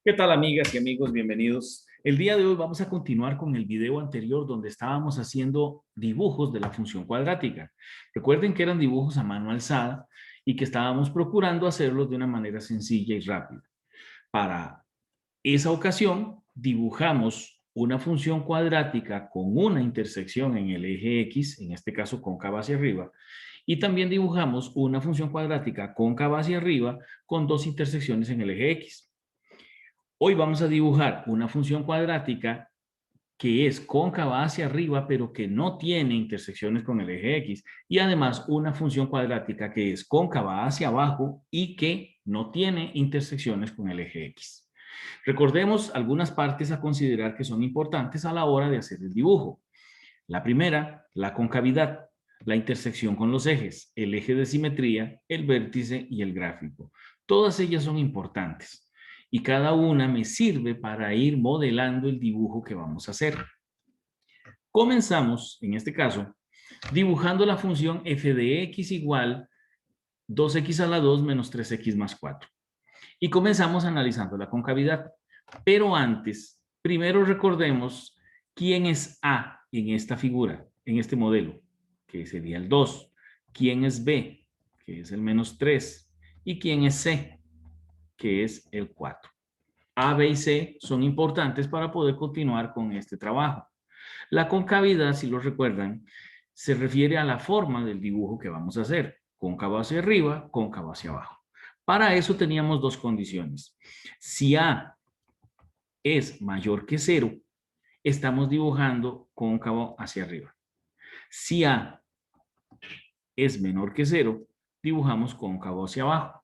¿Qué tal, amigas y amigos? Bienvenidos. El día de hoy vamos a continuar con el video anterior donde estábamos haciendo dibujos de la función cuadrática. Recuerden que eran dibujos a mano alzada y que estábamos procurando hacerlos de una manera sencilla y rápida. Para esa ocasión, dibujamos una función cuadrática con una intersección en el eje X, en este caso cóncava hacia arriba, y también dibujamos una función cuadrática cóncava hacia arriba con dos intersecciones en el eje X. Hoy vamos a dibujar una función cuadrática que es cóncava hacia arriba, pero que no tiene intersecciones con el eje X. Y además una función cuadrática que es cóncava hacia abajo y que no tiene intersecciones con el eje X. Recordemos algunas partes a considerar que son importantes a la hora de hacer el dibujo. La primera, la concavidad, la intersección con los ejes, el eje de simetría, el vértice y el gráfico. Todas ellas son importantes y cada una me sirve para ir modelando el dibujo que vamos a hacer. Comenzamos, en este caso, dibujando la función f de x igual 2x a la 2 menos 3x más 4. Y comenzamos analizando la concavidad. Pero antes, primero recordemos quién es A en esta figura, en este modelo, que sería el 2. ¿Quién es B? Que es el menos 3. ¿Y quién es C? Que es el 4. A, B y C son importantes para poder continuar con este trabajo. La concavidad, si lo recuerdan, se refiere a la forma del dibujo que vamos a hacer. Cóncavo hacia arriba, cóncavo hacia abajo. Para eso teníamos dos condiciones. Si A es mayor que 0, estamos dibujando cóncavo hacia arriba. Si A es menor que 0, dibujamos cóncavo hacia abajo.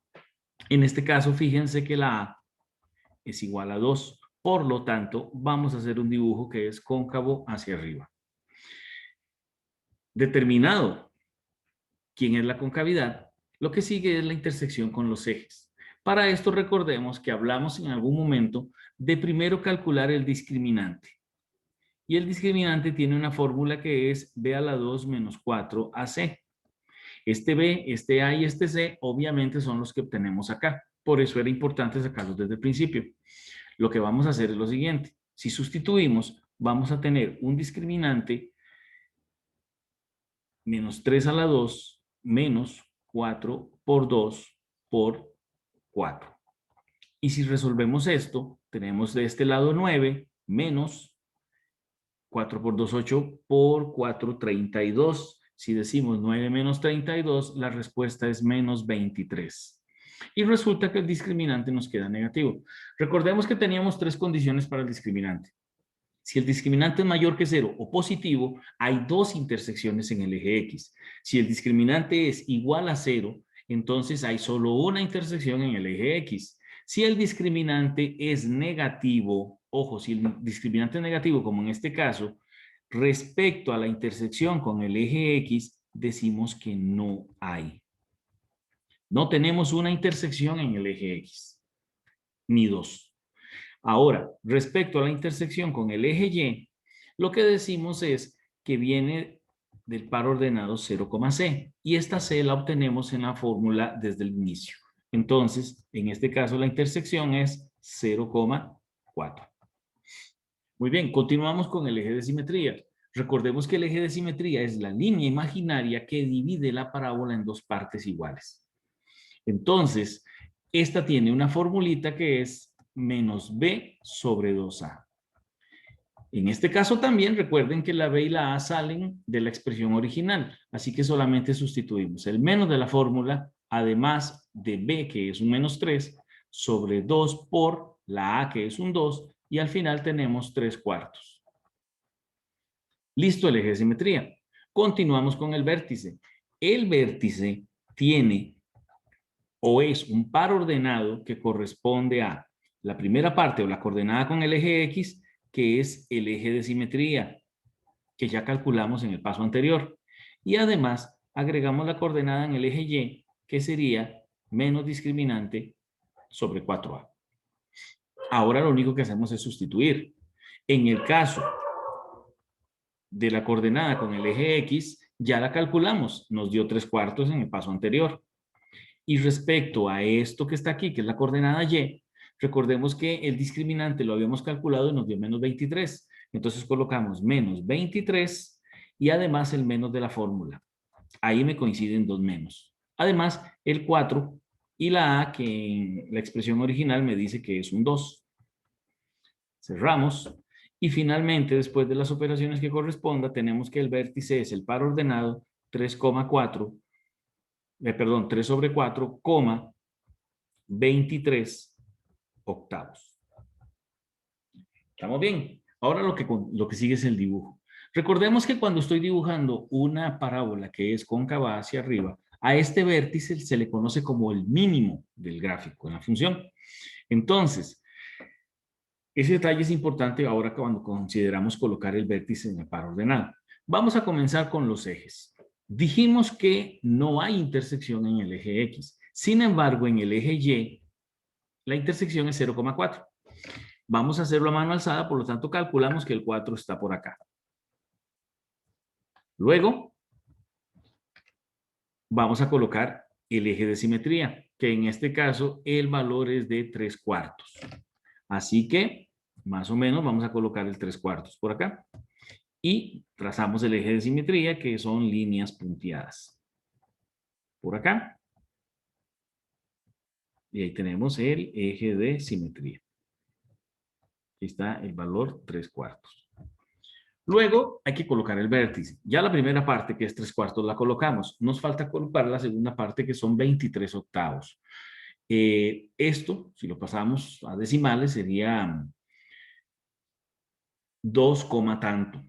En este caso, fíjense que la A es igual a 2. Por lo tanto, vamos a hacer un dibujo que es cóncavo hacia arriba. Determinado quién es la concavidad, lo que sigue es la intersección con los ejes. Para esto recordemos que hablamos en algún momento de primero calcular el discriminante. Y el discriminante tiene una fórmula que es b a la 2 menos 4ac. Este b, este a y este c obviamente son los que obtenemos acá. Por eso era importante sacarlos desde el principio. Lo que vamos a hacer es lo siguiente. Si sustituimos, vamos a tener un discriminante menos 3 a la 2 menos 4 por 2 por 4. Y si resolvemos esto, tenemos de este lado 9 menos 4 por 2, 8 por 4, 32. Si decimos 9 menos 32, la respuesta es menos 23. Y resulta que el discriminante nos queda negativo. Recordemos que teníamos tres condiciones para el discriminante. Si el discriminante es mayor que 0 o positivo, hay dos intersecciones en el eje X. Si el discriminante es igual a 0, entonces hay solo una intersección en el eje X. Si el discriminante es negativo, ojo, si el discriminante es negativo, como en este caso, respecto a la intersección con el eje X, decimos que no hay. No tenemos una intersección en el eje X, ni dos. Ahora, respecto a la intersección con el eje Y, lo que decimos es que viene del par ordenado 0,c y esta c la obtenemos en la fórmula desde el inicio. Entonces, en este caso la intersección es 0,4. Muy bien, continuamos con el eje de simetría. Recordemos que el eje de simetría es la línea imaginaria que divide la parábola en dos partes iguales. Entonces, esta tiene una formulita que es menos b sobre 2a. En este caso también recuerden que la b y la a salen de la expresión original, así que solamente sustituimos el menos de la fórmula, además de b, que es un menos 3, sobre 2 por la a, que es un 2, y al final tenemos 3/4. Listo el eje de simetría. Continuamos con el vértice. El vértice tiene o es un par ordenado que corresponde a la primera parte o la coordenada con el eje X, que es el eje de simetría, que ya calculamos en el paso anterior. Y además agregamos la coordenada en el eje Y, que sería menos discriminante sobre 4a. Ahora lo único que hacemos es sustituir. En el caso de la coordenada con el eje X, ya la calculamos, nos dio 3/4 en el paso anterior. Y respecto a esto que está aquí, que es la coordenada Y, Recordemos que el discriminante lo habíamos calculado y nos dio menos 23. Entonces colocamos menos 23 y además el menos de la fórmula. Ahí me coinciden dos menos. Además, el 4 y la A, que en la expresión original me dice que es un 2. Cerramos. Y finalmente, después de las operaciones que corresponda, tenemos que el vértice es el par ordenado 3,4, perdón, 3 sobre 4, 23 octavos. ¿Estamos bien? Ahora lo que sigue es el dibujo. Recordemos que cuando estoy dibujando una parábola que es cóncava hacia arriba, a este vértice se le conoce como el mínimo del gráfico en la función. Entonces, ese detalle es importante ahora cuando consideramos colocar el vértice en el par ordenado. Vamos a comenzar con los ejes. Dijimos que no hay intersección en el eje X. Sin embargo, en el eje Y, la intersección es 0,4. Vamos a hacerlo a mano alzada, por lo tanto calculamos que el 4 está por acá. Luego, vamos a colocar el eje de simetría, que en este caso el valor es de 3/4. Así que, más o menos, vamos a colocar el 3/4 por acá. Y trazamos el eje de simetría, que son líneas punteadas. Por acá. Y ahí tenemos el eje de simetría. Aquí está el valor 3/4. Luego hay que colocar el vértice. Ya la primera parte, que es 3/4, la colocamos. Nos falta colocar la segunda parte, que son 23 octavos. Esto, si lo pasamos a decimales, sería 2, tanto.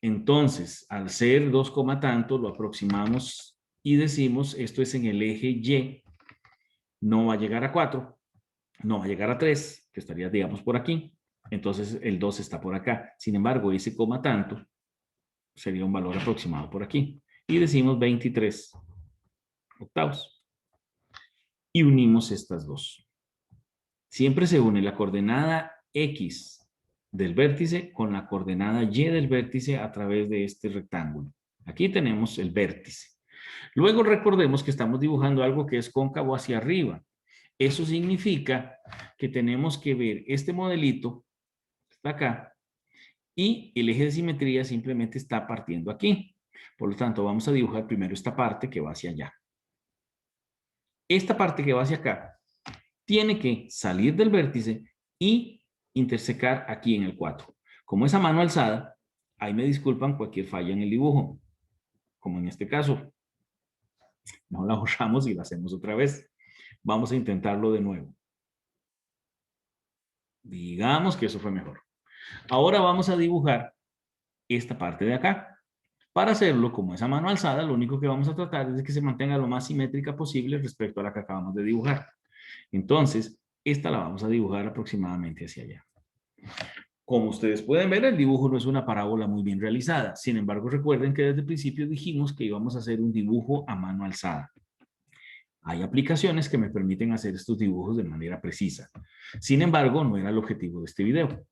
Entonces, al ser 2, tanto, lo aproximamos y decimos, esto es en el eje Y, no va a llegar a 4, no va a llegar a 3, que estaría, digamos, por aquí. Entonces, el 2 está por acá. Sin embargo, ese coma tanto sería un valor aproximado por aquí. Y decimos 23 octavos. Y unimos estas dos. Siempre se une la coordenada X del vértice con la coordenada Y del vértice a través de este rectángulo. Aquí tenemos el vértice. Luego recordemos que estamos dibujando algo que es cóncavo hacia arriba. Eso significa que tenemos que ver este modelito, está acá, y el eje de simetría simplemente está partiendo aquí. Por lo tanto, vamos a dibujar primero esta parte que va hacia allá. Esta parte que va hacia acá tiene que salir del vértice y intersecar aquí en el 4. Como es a mano alzada, ahí me disculpan cualquier falla en el dibujo. Como en este caso, no la borramos y la hacemos otra vez. Vamos a intentarlo de nuevo. Digamos que eso fue mejor. Ahora vamos a dibujar esta parte de acá. Para hacerlo, como es a mano alzada, lo único que vamos a tratar es de que se mantenga lo más simétrica posible respecto a la que acabamos de dibujar. Entonces, esta la vamos a dibujar aproximadamente hacia allá. Como ustedes pueden ver, el dibujo no es una parábola muy bien realizada. Sin embargo, recuerden que desde el principio dijimos que íbamos a hacer un dibujo a mano alzada. Hay aplicaciones que me permiten hacer estos dibujos de manera precisa. Sin embargo, no era el objetivo de este video.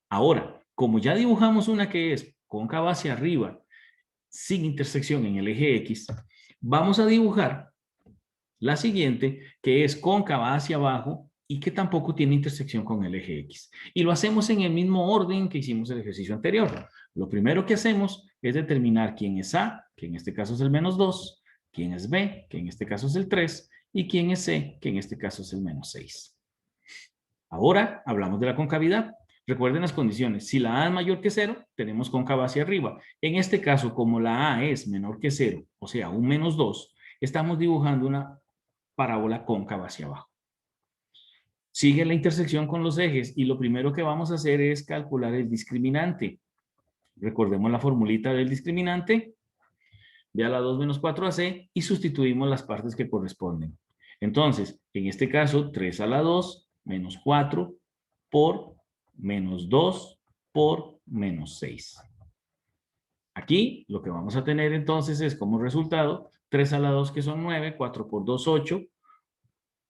Ahora, como ya dibujamos una que es cóncava hacia arriba, sin intersección en el eje X, vamos a dibujar la siguiente, que es cóncava hacia abajo y que tampoco tiene intersección con el eje X. Y lo hacemos en el mismo orden que hicimos el ejercicio anterior. Lo primero que hacemos es determinar quién es A, que en este caso es el -2, quién es B, que en este caso es el 3, y quién es C, que en este caso es el -6. Ahora hablamos de la concavidad. Recuerden las condiciones. Si la A es mayor que 0, tenemos cóncava hacia arriba. En este caso, como la A es menor que 0, o sea, un -2, estamos dibujando una parábola cóncava hacia abajo. Sigue la intersección con los ejes y lo primero que vamos a hacer es calcular el discriminante. Recordemos la formulita del discriminante. Ve a la 2 menos 4ac y sustituimos las partes que corresponden. Entonces, en este caso, 3 a la 2 menos 4 por menos 2 por menos 6. Aquí lo que vamos a tener entonces es como resultado 3 a la 2 que son 9, 4 por 2, 8,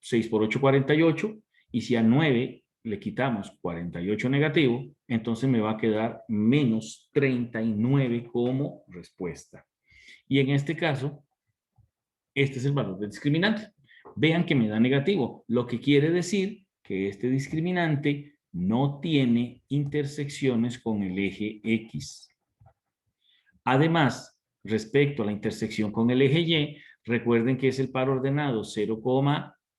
6 por 8, 48. Y si a 9 le quitamos 48 negativo, entonces me va a quedar menos 39 como respuesta. Y en este caso, este es el valor del discriminante. Vean que me da negativo, lo que quiere decir que este discriminante no tiene intersecciones con el eje X. Además, respecto a la intersección con el eje Y, recuerden que es el par ordenado 0,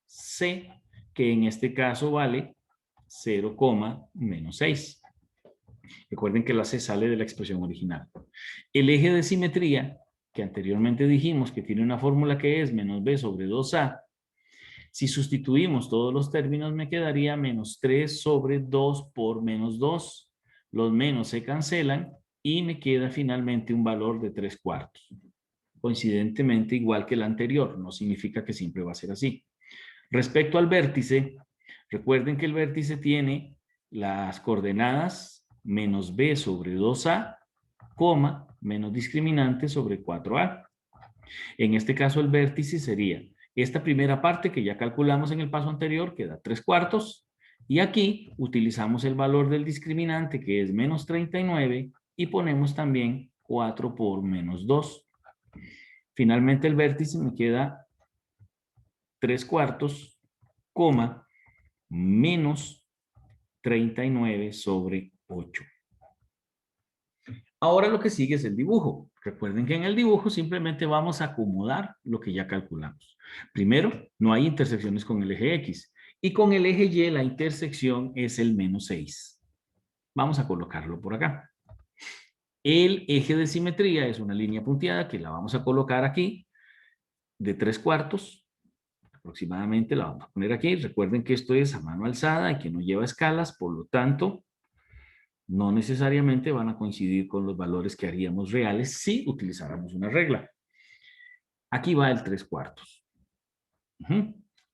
C, que en este caso vale 0, menos 6. Recuerden que la C sale de la expresión original. El eje de simetría, que anteriormente dijimos que tiene una fórmula que es menos B sobre 2A, si sustituimos todos los términos me quedaría menos 3 sobre 2 por menos 2. Los menos se cancelan y me queda finalmente un valor de 3/4. Coincidentemente igual que el anterior, no significa que siempre va a ser así. Respecto al vértice, recuerden que el vértice tiene las coordenadas menos b sobre 2a, menos discriminante sobre 4a. En este caso el vértice sería esta primera parte que ya calculamos en el paso anterior, que da 3/4, y aquí utilizamos el valor del discriminante que es menos 39 y ponemos también 4 por menos 2. Finalmente el vértice me queda 3/4, menos 39 sobre 8. Ahora lo que sigue es el dibujo. Recuerden que en el dibujo simplemente vamos a acomodar lo que ya calculamos. Primero, no hay intersecciones con el eje X. Y con el eje Y la intersección es el menos 6. Vamos a colocarlo por acá. El eje de simetría es una línea punteada que la vamos a colocar aquí de 3/4. Aproximadamente la vamos a poner aquí. Recuerden que esto es a mano alzada y que no lleva escalas, por lo tanto, no necesariamente van a coincidir con los valores que haríamos reales si utilizáramos una regla. Aquí va el 3/4.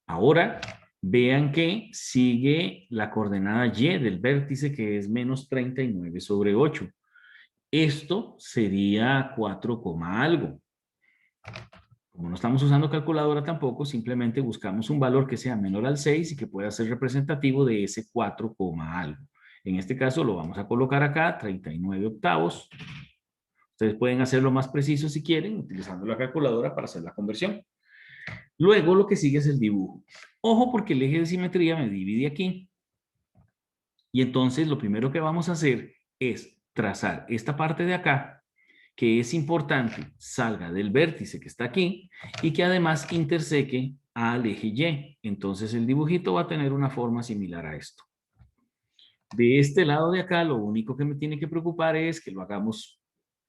Ahora, vean que sigue la coordenada Y del vértice que es menos 39 sobre 8. Esto sería 4, algo. Como no estamos usando calculadora tampoco, simplemente buscamos un valor que sea menor al 6 y que pueda ser representativo de ese 4, algo. En este caso lo vamos a colocar acá, 39/8. Ustedes pueden hacerlo más preciso si quieren, utilizando la calculadora para hacer la conversión. Luego lo que sigue es el dibujo. Ojo porque el eje de simetría me divide aquí. Y entonces lo primero que vamos a hacer es trazar esta parte de acá, que es importante salga del vértice que está aquí y que además interseque al eje Y. Entonces el dibujito va a tener una forma similar a esto. De este lado de acá, lo único que me tiene que preocupar es que lo hagamos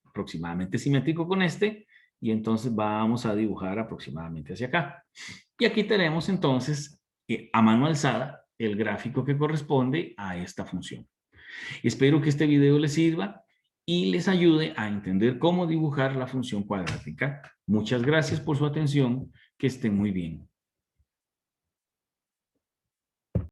aproximadamente simétrico con este y entonces vamos a dibujar aproximadamente hacia acá. Y aquí tenemos entonces a mano alzada el gráfico que corresponde a esta función. Espero que este video les sirva y les ayude a entender cómo dibujar la función cuadrática. Muchas gracias por su atención. Que estén muy bien.